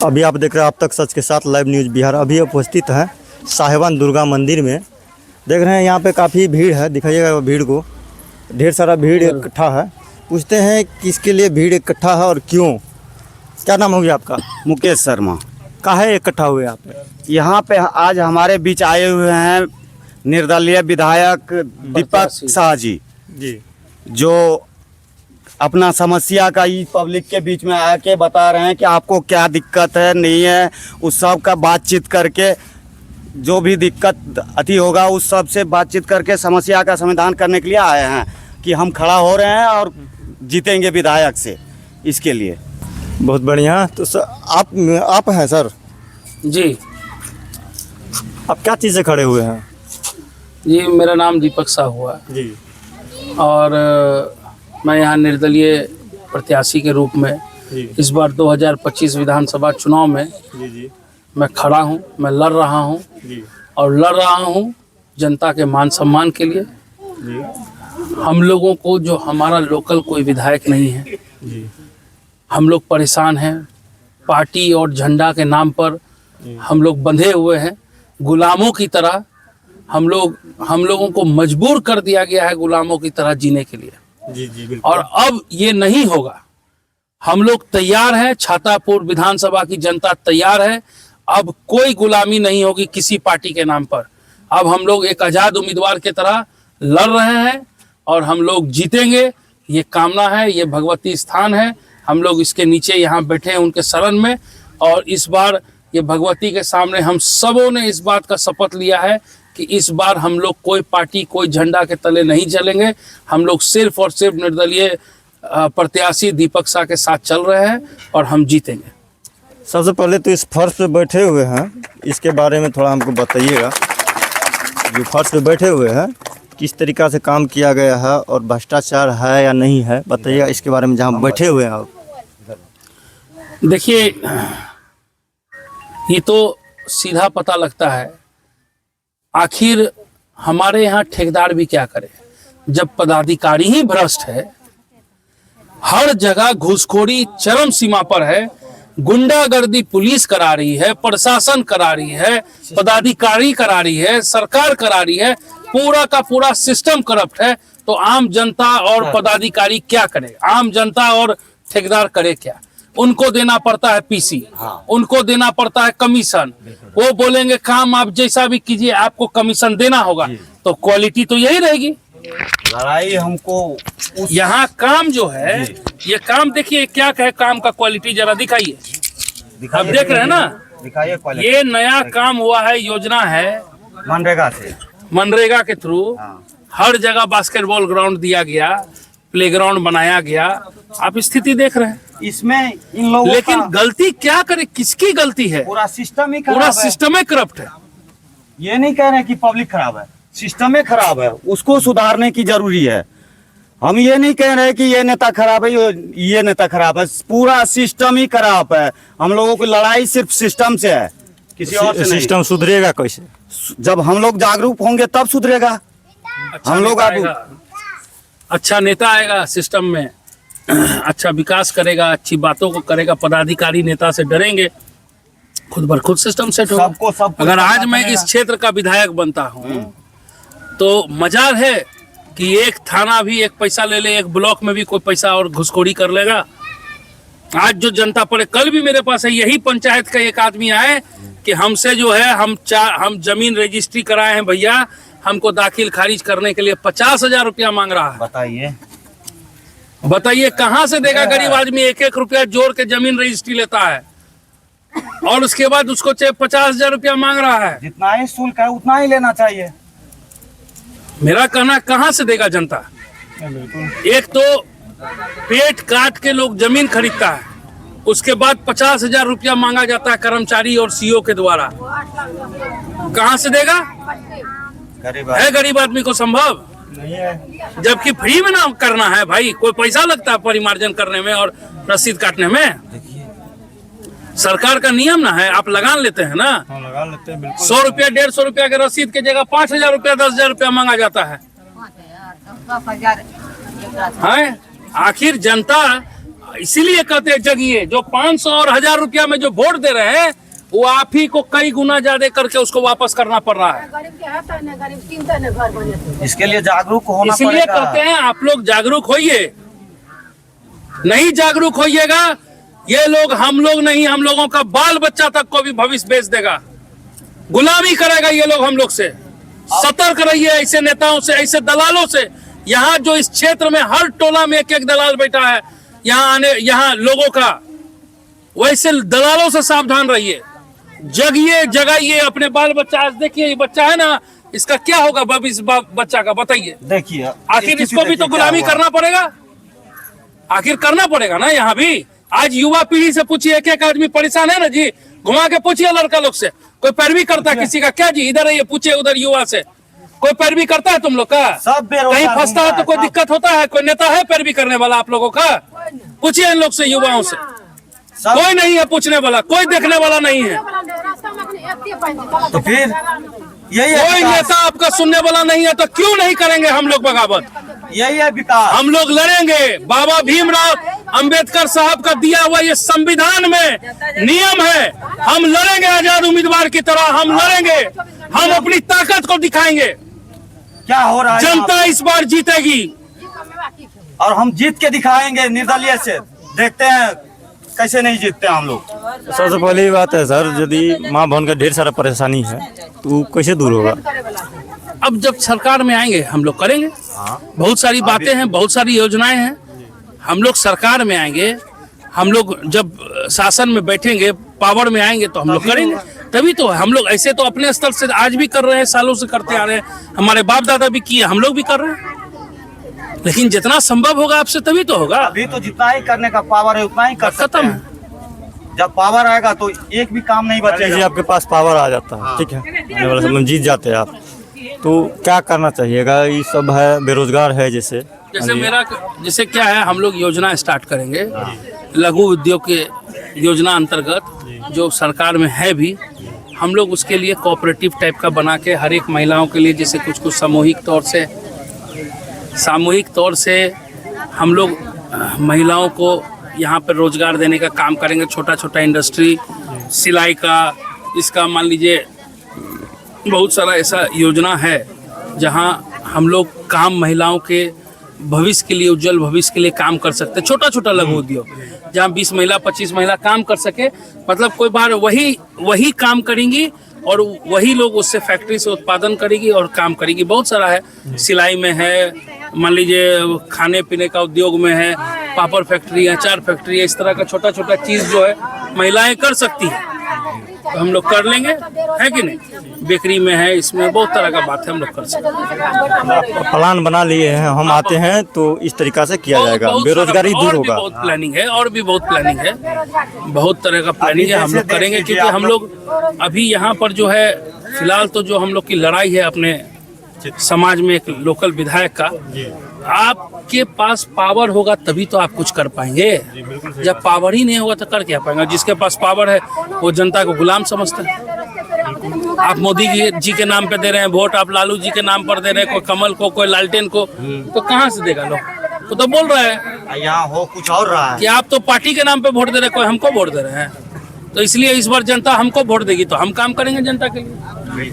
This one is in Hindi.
अभी आप देख रहे हैं आप तक सच के साथ लाइव न्यूज़ बिहार। अभी उपस्थित है साहिवान दुर्गा मंदिर में। देख रहे हैं यहाँ पे काफ़ी भीड़ है, दिखाइएगा भीड़ को। ढेर सारा भीड़ इकट्ठा है। पूछते हैं किसके लिए भीड़ इकट्ठा है और क्यों। क्या नाम होगी आपका? मुकेश शर्मा। काहे इकट्ठा हुए आप? यहाँ पे आज हमारे बीच आए हुए हैं निर्दलीय विधायक दीपक शाह जी, जो अपना समस्या का इस पब्लिक के बीच में आके बता रहे हैं कि आपको क्या दिक्कत है नहीं है, उस सब का बातचीत करके जो भी दिक्कत अति होगा उस सब से बातचीत करके समस्या का समाधान करने के लिए आए हैं कि हम खड़ा हो रहे हैं और जीतेंगे विधायक से। इसके लिए बहुत बढ़िया। तो सर आप हैं सर जी? आप क्या चीज़ से खड़े हुए हैं? जी, मेरा नाम दीपक शाह हुआ जी। और मैं यहाँ निर्दलीय प्रत्याशी के रूप में इस बार 2025 विधानसभा चुनाव में मैं खड़ा हूँ। मैं लड़ रहा हूँ और लड़ रहा हूँ जनता के मान सम्मान के लिए। हम लोगों को जो हमारा लोकल कोई विधायक नहीं है, हम लोग परेशान हैं। पार्टी और झंडा के नाम पर हम लोग बंधे हुए हैं गुलामों की तरह। हम लोगों को मजबूर कर दिया गया है गुलामों की तरह जीने के लिए। जी और अब ये नहीं होगा। हम लोग तैयार हैं, छातापुर विधानसभा की जनता तैयार है। अब कोई गुलामी नहीं होगी किसी पार्टी के नाम पर। अब हम लोग एक आज़ाद उम्मीदवार की तरह लड़ रहे हैं और हम लोग जीतेंगे। ये कामना है, ये भगवती स्थान है। हम लोग इसके नीचे यहाँ बैठे हैं उनके शरण में। और इस बार ये भगवती के सामने हम सबों ने इस बात का शपथ लिया है कि इस बार हम लोग कोई पार्टी कोई झंडा के तले नहीं चलेंगे। हम लोग सिर्फ और सिर्फ निर्दलीय प्रत्याशी दीपक शाह के साथ चल रहे हैं और हम जीतेंगे। सबसे पहले तो इस फर्श पे बैठे हुए हैं, इसके बारे में थोड़ा हमको बताइएगा। जो फर्श पे बैठे हुए हैं किस तरीक़ा से काम किया गया है और भ्रष्टाचार है या नहीं है, बताइएगा इसके बारे में। जहाँ बैठे हुए हैं आप, देखिए, ये तो सीधा पता लगता है। आखिर हमारे यहाँ ठेकेदार भी क्या करे जब पदाधिकारी ही भ्रष्ट है। हर जगह घूसखोरी चरम सीमा पर है। गुंडागर्दी पुलिस करा रही है, प्रशासन करा रही है, पदाधिकारी करा रही है, सरकार करा रही है। पूरा का पूरा सिस्टम करप्ट है। तो आम जनता और पदाधिकारी क्या करे? आम जनता और ठेकेदार करे क्या? उनको देना पड़ता है पीसी, उनको देना पड़ता है कमीशन। वो बोलेंगे काम आप जैसा भी कीजिए, आपको कमीशन देना होगा। तो क्वालिटी तो यही रहेगी। लड़ाई हमको यहाँ काम जो है, ये काम देखिए क्या है, काम का क्वालिटी जरा दिखाइए। अब देख रहे हैं ना, दिखाइए क्वालिटी। ये नया काम हुआ है, योजना है मनरेगा के थ्रू। हर जगह बास्केटबॉल ग्राउंड दिया गया, प्लेग्राउंड बनाया गया। आप स्थिति देख रहे हैं इसमें इन लोगों लेकिन गलती क्या करे? किसकी गलती है? पूरा सिस्टम ही पूरा सिस्टम ही करप्ट है। ये नहीं कह रहे कि पब्लिक खराब है, सिस्टम ही खराब है, उसको सुधारने की जरूरी है। हम ये नहीं कह रहे कि ये नेता खराब है, ये नेता खराब है, पूरा सिस्टम ही खराब है। हम लोगों की लड़ाई सिर्फ सिस्टम से है, किसी और से नहीं। सिस्टम सुधरेगा कैसे? जब हम लोग जागरूक होंगे तब सुधरेगा। हम लोग अच्छा नेता आएगा सिस्टम में, अच्छा विकास करेगा, अच्छी बातों को करेगा। पदाधिकारी नेता से डरेंगे, खुद बर खुद सिस्टम सेट होगा। अगर आज मैं इस क्षेत्र का विधायक बनता हूँ तो मजाल है कि एक थाना भी एक पैसा ले ले, एक ब्लॉक में भी कोई पैसा और घुसखोरी कर लेगा। आज जो जनता पड़े, कल भी मेरे पास है यही पंचायत का एक आदमी आए कि हमसे जो है हम जमीन रजिस्ट्री कराए हैं भैया, हमको दाखिल खारिज करने के लिए 50,000 रुपया मांग रहा है। बताइए कहाँ से देगा? गरीब आदमी 1-1 रुपया जोड़ के जमीन रजिस्ट्री लेता है और उसके बाद उसको 50,000 रुपया मांग रहा है। जितना ही शुल्क है उतना ही लेना चाहिए। मेरा कहना, कहाँ से देगा जनता? एक तो पेट काट के लोग जमीन खरीदता है, उसके बाद 50,000 रुपया मांगा जाता है कर्मचारी और सीओ के द्वारा। कहाँ से देगा? है गरीब आदमी को संभव नहीं है। जबकि फ्री में ना करना है भाई, कोई पैसा लगता है परिमार्जन करने में और रसीद काटने में। सरकार का नियम ना है, आप लगान लेते हैं ना। लगा लेते हैं बिल्कुल। 100 रुपया 150 रुपया के रसीद के जगह 5,000 रुपया 10,000 रुपया मांगा जाता है। आखिर जनता इसीलिए कहते हैं जगिए। जो 500 और 1000 रुपया में जो वोट दे रहे हैं वो आप ही को कई गुना ज्यादा करके उसको वापस करना पड़ रहा है। गरीब के हाथ है ना, गरीब चिंता न घर बने थे। इसके लिए जागरूक होना इसलिए पड़ेगा। कहते हैं आप लोग जागरूक होइए। नहीं जागरूक होइएगा ये लोग, हम लोग नहीं, हम लोगों का बाल बच्चा तक को भी भविष्य बेच देगा, गुलामी करेगा ये लोग हम लोग से। सतर्क रहिए ऐसे नेताओं से, ऐसे दलालों से। यहाँ जो इस क्षेत्र में हर टोला में एक एक दलाल बैठा है, यहाँ लोगों का, वैसे दलालों से सावधान रहिए। जगिए, जगाइए अपने बाल बच्चा। आज देखिए ये बच्चा है ना, इसका क्या होगा भविष्य बच्चा का, बताइए। देखिए आखिर इसको भी तो गुलामी करना पड़ेगा, आखिर करना पड़ेगा ना। यहाँ भी आज युवा पीढ़ी से पूछिए, एक एक आदमी परेशान है ना जी, घुमा के पूछिए लड़का लोग से, कोई पैरवी करता है किसी का क्या जी? इधर है ये पूछिए, उधर युवा से कोई पैरवी करता है तुम लोग का? सब बेरोजगार कहीं फंसता है तो कोई दिक्कत होता है? कोई नेता है पैरवी करने वाला आप लोगों का? पूछिए इन लोग से, युवाओं से। कोई नहीं है पूछने वाला, कोई देखने वाला नहीं है। तो फिर यही है कोई विकास। नेता आपका सुनने वाला नहीं है तो क्यों नहीं करेंगे हम लोग बगावत? यही है विकास। हम लोग लड़ेंगे। बाबा भीमराव अंबेडकर साहब का दिया हुआ ये संविधान में नियम है, हम लड़ेंगे आजाद उम्मीदवार की तरह, हम लड़ेंगे, हम अपनी ताकत को दिखाएंगे। क्या हो रहा है? जनता इस बार जीतेगी और हम जीत के दिखाएंगे निर्दलीय से। देखते हैं कैसे नहीं जीतते हम लोग। सबसे पहली बात है सर, यदि माँ बहन का ढेर सारा परेशानी है तो कैसे दूर होगा? अब जब सरकार में आएंगे हम लोग करेंगे। बहुत सारी बातें हैं, बहुत सारी योजनाएं हैं। हम लोग सरकार में आएंगे, हम लोग जब शासन में बैठेंगे, पावर में आएंगे तो हम लोग करेंगे। तभी तो हम लोग ऐसे तो अपने स्तर से आज भी कर रहे हैं, सालों से करते आ रहे हैं, हमारे बाप दादा भी किए, हम लोग भी कर रहे हैं। लेकिन जितना संभव होगा आपसे तभी तो होगा। अभी तो जितना ही करने का पावर है उतना ही कर सकते खत्म। हैं। जब पावर आएगा तो एक भी काम नहीं जैसे बचेगा। आपके पास पावर आ जाता है, ठीक है, आने वाले समय में जीत जाते हैं आप, तो क्या करना चाहिएगा? ये सब है, बेरोजगार है, जैसे जैसे क्या है, हम लोग योजना स्टार्ट करेंगे लघु उद्योग के योजना अंतर्गत, जो सरकार में है भी। हम लोग उसके लिए कोऑपरेटिव टाइप का बना के हर एक महिलाओं के लिए, जैसे कुछ कुछ सामूहिक तौर से हम लोग महिलाओं को यहाँ पर रोजगार देने का काम करेंगे। छोटा छोटा इंडस्ट्री, सिलाई का, इसका मान लीजिए बहुत सारा ऐसा योजना है जहाँ हम लोग काम महिलाओं के भविष्य के लिए, उज्जवल भविष्य के लिए काम कर सकते हैं। छोटा छोटा लघु उद्योग जहाँ 20 महिला 25 महिला काम कर सके, मतलब कोई बार वही काम करेंगी और वही लोग उससे फैक्ट्री से उत्पादन करेगी और काम करेगी। बहुत सारा है, सिलाई में है, मान लीजिए खाने पीने का उद्योग में है, पापड़ फैक्ट्री है, अचार फैक्ट्री है। इस तरह का छोटा छोटा चीज़ जो है महिलाएं कर सकती हैं, तो हम लोग कर लेंगे, है कि नहीं? बेकरी में है, इसमें बहुत तरह का बात है, हम लोग कर सकते हैं। प्लान बना लिए हैं, हम आते हैं तो इस तरीका से किया जाएगा, बेरोजगारी दूर होगा। बहुत प्लानिंग है, और भी बहुत प्लानिंग है, बहुत तरह का प्लानिंग है, हम लोग करेंगे। क्योंकि हम लोग अभी यहाँ पर जो है फिलहाल तो जो हम लोग की लड़ाई है अपने समाज में एक लोकल विधायक का, आपके पास पावर होगा तभी तो आप कुछ कर पाएंगे। जब पावर ही नहीं होगा तो कर क्या पाएंगे? जिसके पास पावर है वो जनता को गुलाम समझता है। आप मोदी जी के नाम पे दे रहे हैं वोट, आप लालू जी के नाम पर दे रहे हैं, कोई कमल को, कोई लालटेन को, तो कहाँ से देगा लोग? वो तो बोल रहा है यहाँ हो कुछ और रहा है कि आप तो पार्टी के नाम पे वोट दे रहे हैं, कोई हमको वोट दे रहे हैं। तो इसलिए इस बार जनता हमको वोट देगी तो हम काम करेंगे जनता के लिए।